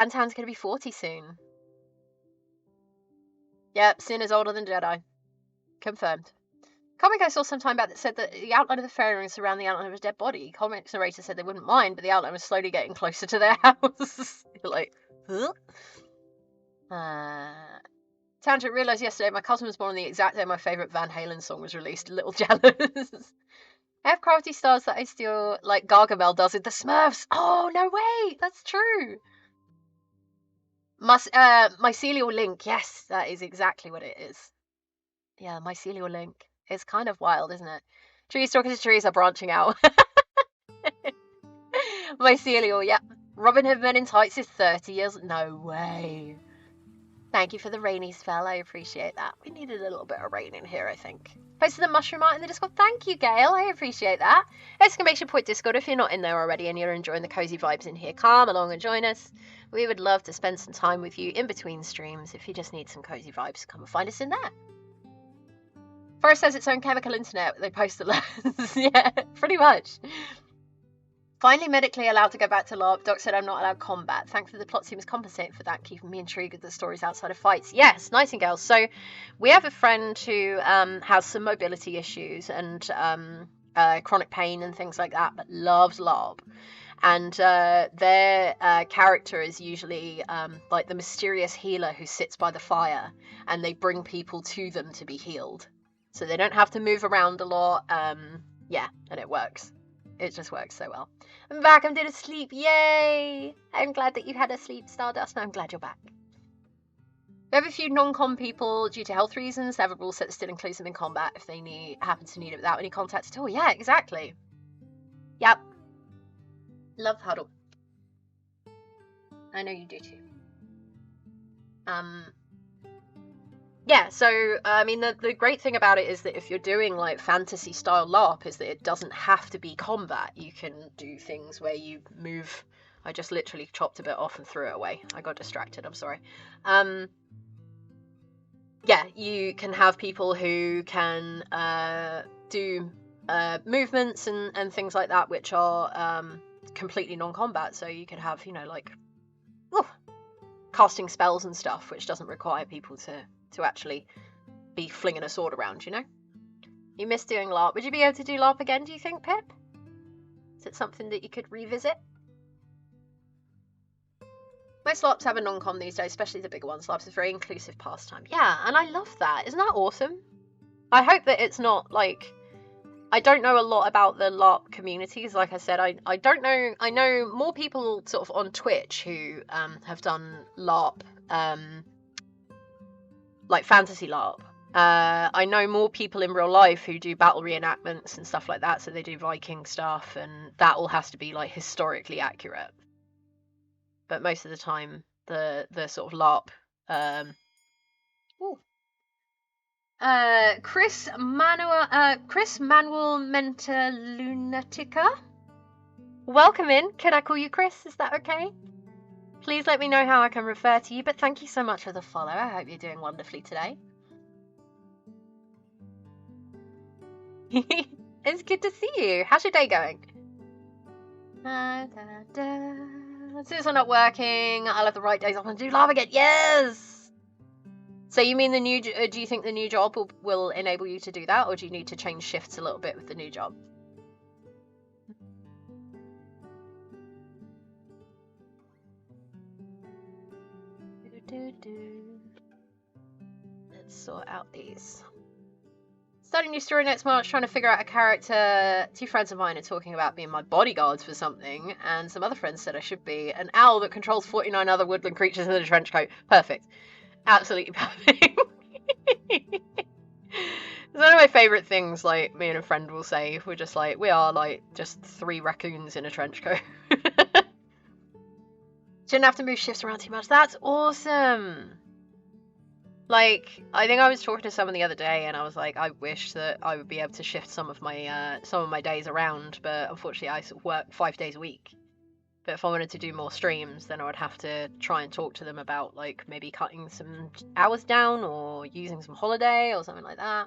Antan's gonna be 40 soon. Yep, Sin is older than Jedi. Confirmed. Comic I saw some time back that said that the outline of the fairy rings around the outline of a dead body. Comics narrator said they wouldn't mind, but the outline was slowly getting closer to their house. Like, huh? Tangent realised yesterday my cousin was born on the exact day my favourite Van Halen song was released. A little jealous. I have crafty stars that I steal like Gargamel does in the Smurfs. Oh, no way! That's true. Mycelial link. Yes, that is exactly what it is. Yeah, mycelial link. It's kind of wild, isn't it? Trees talking to trees are branching out. Mycelial, yep. Robin Hood Men in Tights is 30 years. No way. Thank you for the rainy spell. I appreciate that. We needed a little bit of rain in here, I think. Posted the mushroom art in the Discord. Thank you, Gail. I appreciate that. Exclamation point Discord. If you're not in there already and you're enjoying the cozy vibes in here, come along and join us. We would love to spend some time with you in between streams. If you just need some cozy vibes, come and find us in there. Forest has its own chemical internet. They post alerts. Yeah, pretty much. Finally medically allowed to go back to LARP. Doc said I'm not allowed combat. Thankfully the plot seems compensating for that, keeping me intrigued with the stories outside of fights. Yes, Nightingale. So we have a friend who has some mobility issues and chronic pain and things like that, but loves LARP. And their character is usually like the mysterious healer who sits by the fire, and they bring people to them to be healed. So they don't have to move around a lot. Yeah, and it works. It just works so well. I'm back. I'm doing a sleep. Yay! I'm glad that you had a sleep, Stardust. I'm glad you're back. We have a few non-com people due to health reasons. They have a rule set that still includes them in combat if they happen to need it without any contact at all. Yeah, exactly. Yep. Love Huddle. I know you do too. Yeah, so, I mean, the great thing about it is that if you're doing, like, fantasy-style LARP is that it doesn't have to be combat. You can do things where you move... I just literally chopped a bit off and threw it away. I got distracted, I'm sorry. Yeah, you can have people who can do movements and things like that, which are completely non-combat. So you could have, you know, like, casting spells and stuff, which doesn't require people to actually be flinging a sword around, you know? You miss doing LARP. Would you be able to do LARP again, do you think, Pip? Is it something that you could revisit? Most LARPs have a non-com these days, especially the bigger ones. LARPs is a very inclusive pastime. Yeah, and I love that. Isn't that awesome? I hope that it's not, like... I don't know a lot about the LARP communities. Like I said, I don't know... I know more people sort of on Twitch who have done LARP... like fantasy LARP. I know more people in real life who do battle reenactments and stuff like that, so they do Viking stuff, and that all has to be like historically accurate. But most of the time, the sort of LARP. Chris Manuel Menta Lunatica. Welcome in. Can I call you Chris? Is that okay? Please let me know how I can refer to you, but thank you so much for the follow. I hope you're doing wonderfully today. It's good to see you. How's your day going? Since I'm not working, I'll have the right days off and do LARP again. Yes! So you mean the new... do you think the new job will enable you to do that, or do you need to change shifts a little bit with the new job? Let's sort out these. Starting new story next March, trying to figure out a character. 2 friends of mine are talking about being my bodyguards for something, and some other friends said I should be an owl that controls 49 other woodland creatures in a trench coat. Perfect. Absolutely perfect. It's one of my favourite things, like, me and a friend will say. We're just like, we are, like, just 3 raccoons in a trench coat. Shouldn't have to move shifts around too much. That's awesome. Like, I think I was talking to someone the other day, and I was like, I wish that I would be able to shift some of my days around, but unfortunately I sort of work 5 days a week. But if I wanted to do more streams, then I would have to try and talk to them about, like, maybe cutting some hours down or using some holiday or something like that.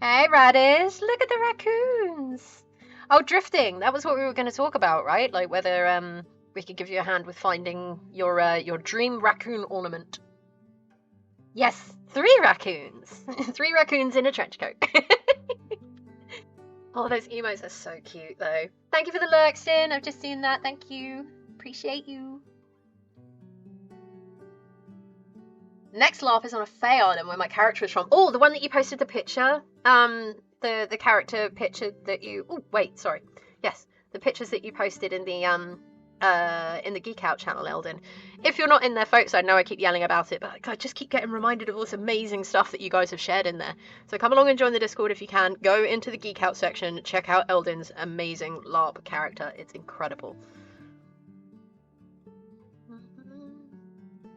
Hey, Radish, look at the raccoons. Oh, drifting. That was what we were going to talk about, right? Like, whether we could give you a hand with finding your dream raccoon ornament. Yes, 3 raccoons. 3 raccoons in a trench coat. Oh, those emotes are so cute, though. Thank you for the lurks, Sin. I've just seen that. Thank you. Appreciate you. Next laugh is on a Fae island where my character is from. Oh, the one that you posted the picture. The character picture that you. Oh, wait, sorry. Yes, the pictures that you posted in the Geek Out channel, Eldon. If you're not in there, folks, I know I keep yelling about it, but I just keep getting reminded of all this amazing stuff that you guys have shared in there. So come along and join the Discord if you can. Go into the Geek Out section, check out Eldon's amazing LARP character. It's incredible.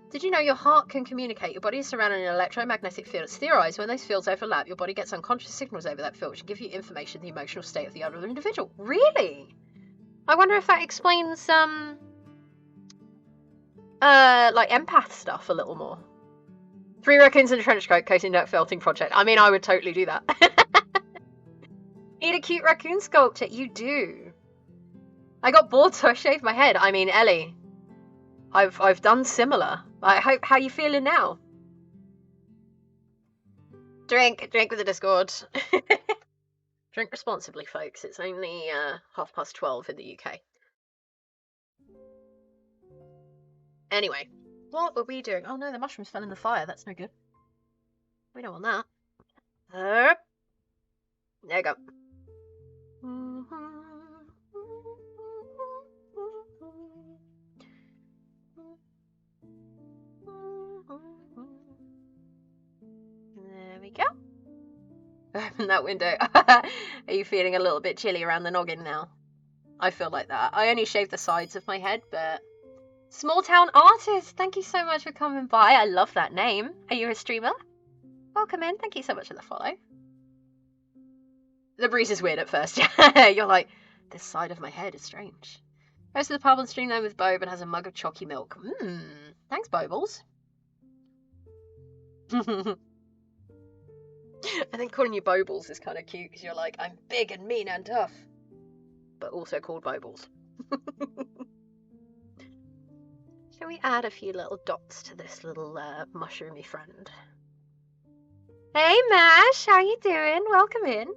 Did you know your heart can communicate? Your body is surrounded in an electromagnetic field. It's theorized when those fields overlap, your body gets unconscious signals over that field, which give you information, the emotional state of the other individual. Really? I wonder if that explains, like empath stuff a little more. 3 raccoons in a trench coat, coating duck felting project. I mean, I would totally do that. Need a cute raccoon sculpture? You do. I got bored, so I shaved my head. I mean, Ellie, I've done similar. How you feeling now? Drink with the Discord. Drink responsibly, folks. It's only 12:30 in the UK. Anyway, what were we doing? Oh no, the mushrooms fell in the fire. That's no good. We don't want that. There you go. There we go. Open that window. Are you feeling a little bit chilly around the noggin now? I feel like that. I only shaved the sides of my head, but... Small Town Artist, thank you so much for coming by. I love that name. Are you a streamer? Welcome in. Thank you so much for the follow. The breeze is weird at first. You're like, this side of my head is strange. Goes to the pub on stream then with Bob and has a mug of chalky milk. Thanks, Bobles. I think calling you Bobles is kind of cute because you're like, I'm big and mean and tough. But also called Bobles. Shall we add a few little dots to this little mushroomy friend? Hey Mash, how you doing? Welcome in.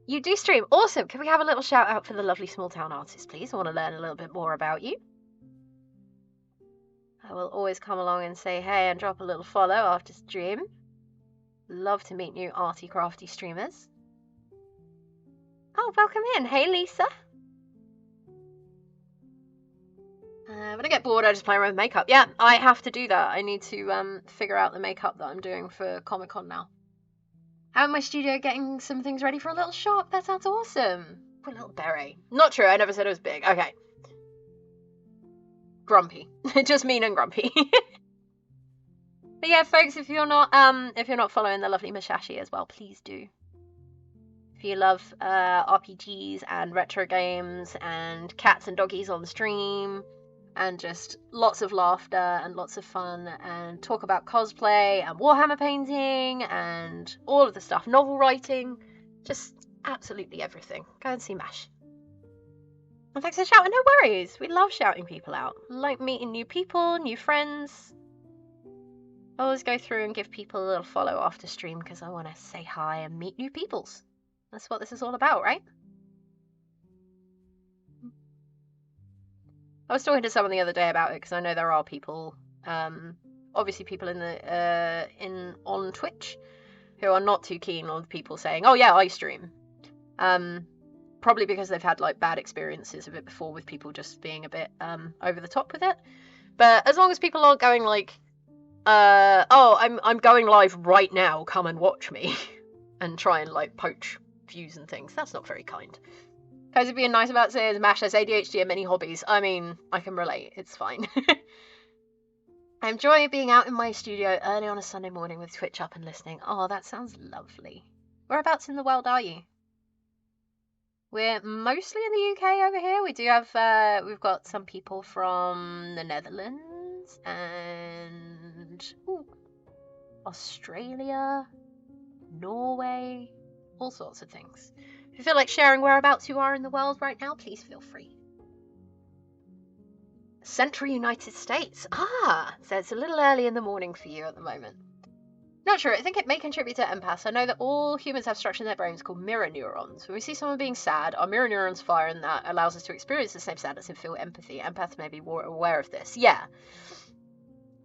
You do stream. Awesome. Can we have a little shout out for the lovely Small Town Artist, please? I want to learn a little bit more about you. I will always come along and say hey and drop a little follow after stream. Love to meet new arty crafty streamers. Oh, welcome in. Hey Lisa. When I get bored, I just play around with makeup. Yeah, I have to do that. I need to figure out the makeup that I'm doing for Comic-Con now. Out in my studio getting some things ready for a little shop. That sounds awesome. Put a little beret. Not true, I never said it was big. Okay. Grumpy. Just mean and grumpy. But yeah, folks, if you're not following the lovely Mashashi as well, please do. If you love RPGs and retro games and cats and doggies on the stream and just lots of laughter and lots of fun and talk about cosplay and Warhammer painting and all of the stuff, novel writing, just absolutely everything, go and see Mash. And thanks for shouting. No worries, we love shouting people out. Like meeting new people, new friends. I always go through and give people a little follow after stream because I want to say hi and meet new peoples. That's what this is all about, right? I was talking to someone the other day about it because I know there are people, obviously people on Twitch who are not too keen on people saying, "Oh yeah, I stream." Probably because they've had like bad experiences of it before with people just being a bit over the top with it. But as long as people aren't going like, "Oh, I'm going live right now. Come and watch me," and try and like poach views and things, that's not very kind. Guys are being nice about saying Mash has ADHD and many hobbies. I mean, I can relate. It's fine. I enjoy being out in my studio early on a Sunday morning with Twitch up and listening. Oh, that sounds lovely. Whereabouts in the world are you? We're mostly in the UK over here. We do have, we've got some people from the Netherlands and Australia, Norway, all sorts of things. If you feel like sharing whereabouts you are in the world right now, please feel free. Central United States. Ah, so it's a little early in the morning for you at the moment. Not sure. I think it may contribute to empaths. I know that all humans have structure in their brains called mirror neurons. When we see someone being sad, our mirror neurons fire, and that allows us to experience the same sadness and feel empathy. Empaths may be more aware of this. Yeah.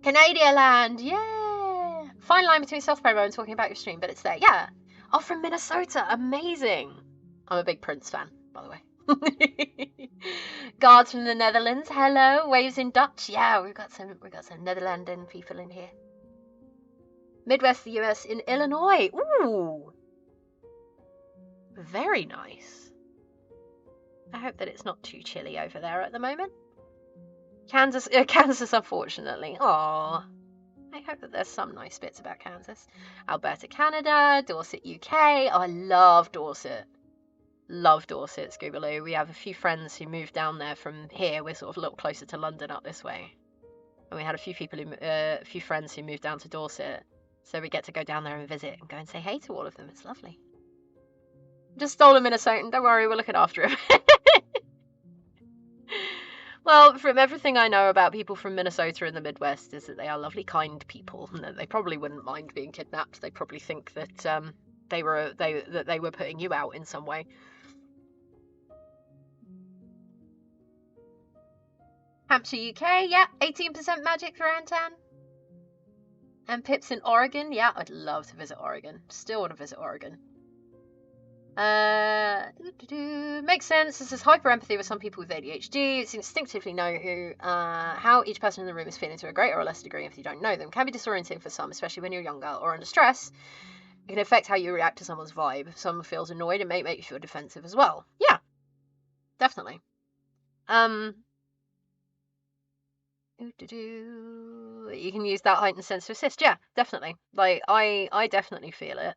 Canadian land. Yeah. Fine line between self-promo and talking about your stream, but it's there. Yeah. Oh, from Minnesota. Amazing. I'm a big Prince fan, by the way. Guards from the Netherlands. Hello. Waves in Dutch. Yeah, we've got some Netherlandian people in here. Midwest, the US, in Illinois. Ooh. Very nice. I hope that it's not too chilly over there at the moment. Kansas, unfortunately. Aww. I hope that there's some nice bits about Kansas. Alberta, Canada. Dorset, UK. Oh, I love Dorset. Love Dorset, Scoobaloo. We have a few friends who moved down there from here. We're sort of a little closer to London up this way. And we had a few friends who moved down to Dorset. So we get to go down there and visit and go and say hey to all of them. It's lovely. Just stole a Minnesotan. Don't worry, we'll look after him. Well, from everything I know about people from Minnesota and the Midwest is that they are lovely, kind people, and that they probably wouldn't mind being kidnapped. They probably think that they were putting you out in some way. Hampshire, UK, yeah, 18% magic for Antan. And Pips in Oregon, yeah, I'd love to visit Oregon. Still want to visit Oregon. Makes sense. This is hyper empathy with some people with ADHD. It's instinctively know how each person in the room is feeling to a greater or less degree if you don't know them. Can be disorienting for some, especially when you're younger or under stress. It can affect how you react to someone's vibe. If someone feels annoyed, it may make you feel defensive as well. Yeah, definitely. You can use that heightened sense to assist. Yeah, definitely. Like I definitely feel it.